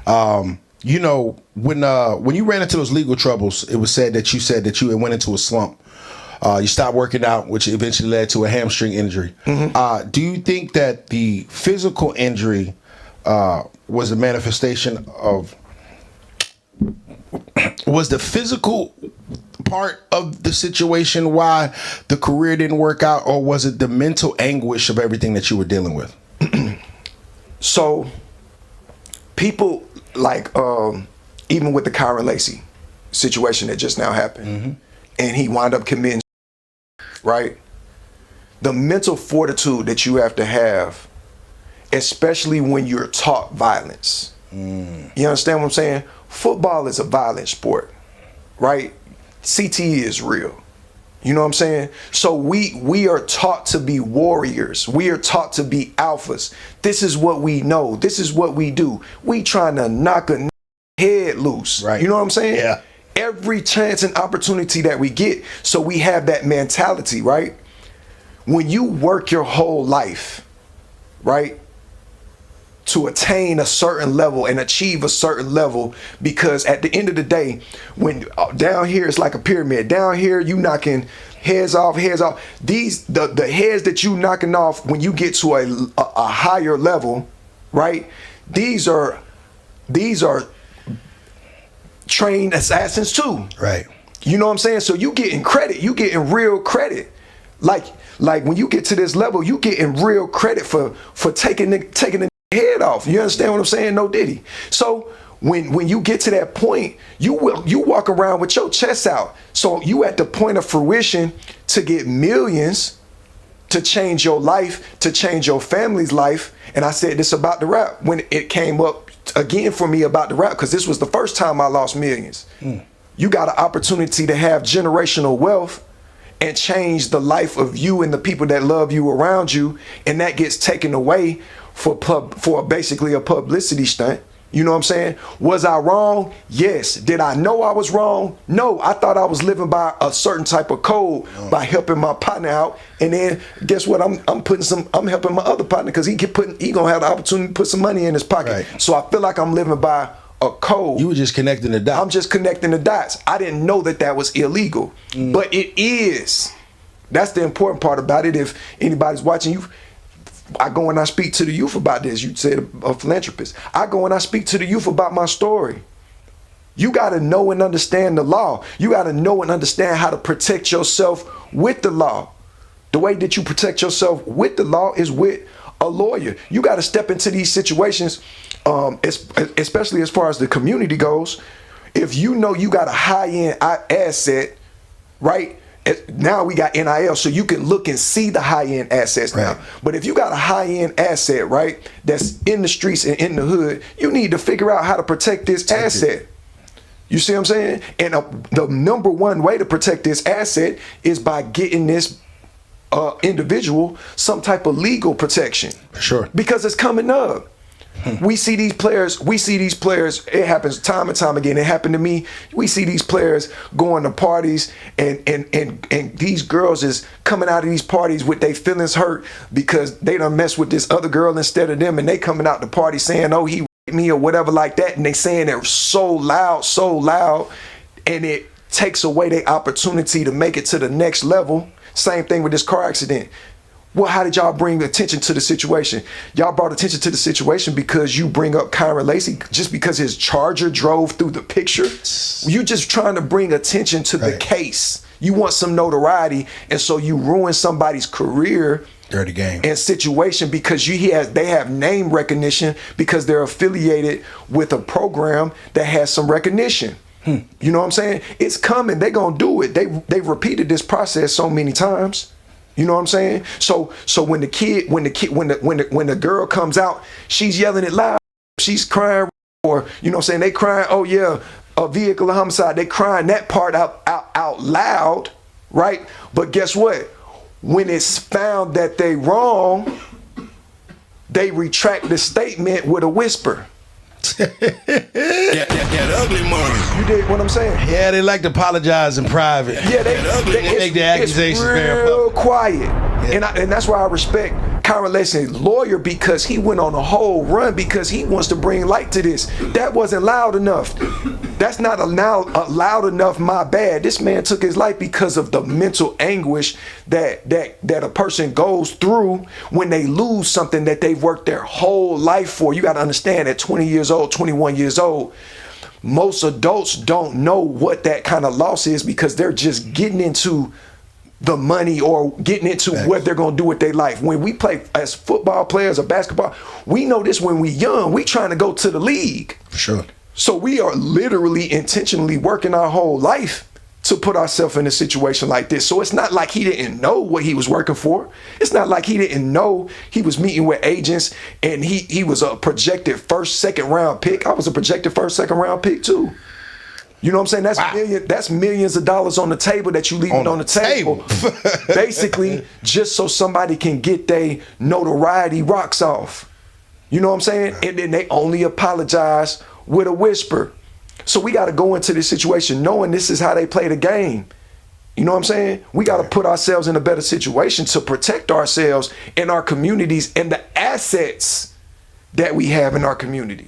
You know, when you ran into those legal troubles, it was said that you had went into a slump. You stopped working out, which eventually led to a hamstring injury. Do you think that the physical injury was a manifestation of? Was the physical part of the situation why the career didn't work out, or was it the mental anguish of everything that you were dealing with? So, people like even with the Kyren Lacy situation that just now happened, and he wound up committing, right? The mental fortitude that you have to have, especially when you're taught violence. You understand what I'm saying? Football is a violent sport, right? CTE is real. You know what I'm saying? So we are taught to be warriors. We are taught to be alphas. This is what we know. This is what we do. We trying to knock a head loose. Right. You know what I'm saying? Yeah. Every chance and opportunity that we get. So we have that mentality, right? When you work your whole life, right, to attain a certain level and achieve a certain level, because at the end of the day, when down here it's like a pyramid. Down here you knocking heads off. The heads that you knocking off when you get to a higher level, right? These are trained assassins too. Right. You know what I'm saying? So you getting credit. You getting real credit. Like when you get to this level, you getting real credit for taking the head off. You understand what I'm saying? No diddy. So when you get to that point, you walk around with your chest out. So you at the point of fruition to get millions, to change your life, to change your family's life. And I said this about the rap when it came up again for me about the rap, because this was the first time I lost millions. You got an opportunity to have generational wealth and change the life of you and the people that love you around you, and that gets taken away for basically a publicity stunt. You know what I'm saying? Was I wrong? Yes. Did I know I was wrong? No. I thought I was living by a certain type of code by helping my partner out, and then guess what? I'm helping my other partner because he gonna have the opportunity to put some money in his pocket. Right. So I feel like I'm living by a code. You were just connecting the dots. I'm just connecting the dots. I didn't know that was illegal, but it is. That's the important part about it. If anybody's watching you, I go and I speak to the youth about this. You said a philanthropist. I go and I speak to the youth about my story. You got to know and understand the law. You got to know and understand how to protect yourself with the law. The way that you protect yourself with the law is with a lawyer. You got to step into these situations, especially as far as the community goes. If you know you got a high-end asset, right? Now we got NIL, so you can look and see the high-end assets now. Right. But if you got a high-end asset, right, that's in the streets and in the hood, you need to figure out how to protect this asset. You see what I'm saying? And the number one way to protect this asset is by getting this individual some type of legal protection. Sure. Because it's coming up. We see these players, it happens time and time again. It happened to me. We see these players going to parties and these girls is coming out of these parties with their feelings hurt because they done mess with this other girl instead of them, and they coming out the party saying, oh, he raped me or whatever like that, and they saying it so loud, and it takes away their opportunity to make it to the next level. Same thing with this car accident. Well, how did y'all bring attention to the situation? Y'all brought attention to the situation because you bring up Kyren Lacy just because his Charger drove through the picture. You just trying to bring attention to the case. You want some notoriety, and so you ruin somebody's career. Dirty game. And situation because they have name recognition because they're affiliated with a program that has some recognition. You know what I'm saying? It's coming. They're gonna do it. They've repeated this process so many times. You know what I'm saying? So when the girl comes out, she's yelling it loud, she's crying, or you know what I'm saying, they crying, oh yeah, a vehicular homicide, they crying that part out loud, right? But guess what? When it's found that they wrong, they retract the statement with a whisper. that ugly money. You dig what I'm saying? Yeah, they like to apologize in private. Yeah, they make the accusations it's very real public. quiet. Yeah. And that's why I respect Kyren Lacy lawyer because he went on a whole run because he wants to bring light to this. That wasn't loud enough. That's not loud enough, my bad. This man took his life because of the mental anguish that a person goes through when they lose something that they've worked their whole life for. You got to understand, at 20 years old, 21 years old, most adults don't know what that kind of loss is because they're just getting into the money or getting into what they're going to do with their life. When we play as football players or basketball, we know this when we young. We trying to go to the league. For sure. So we are literally intentionally working our whole life to put ourselves in a situation like this. So it's not like he didn't know what he was working for. It's not like he didn't know he was meeting with agents and he was a projected first, second round pick. I was a projected first, second round pick too. You know what I'm saying? That's millions of dollars on the table that you leaving on the table. Basically, just so somebody can get their notoriety rocks off. You know what I'm saying? And then they only apologize with a whisper. So we got to go into this situation knowing this is how they play the game. You know what I'm saying? We got to put ourselves in a better situation to protect ourselves and our communities and the assets that we have in our community.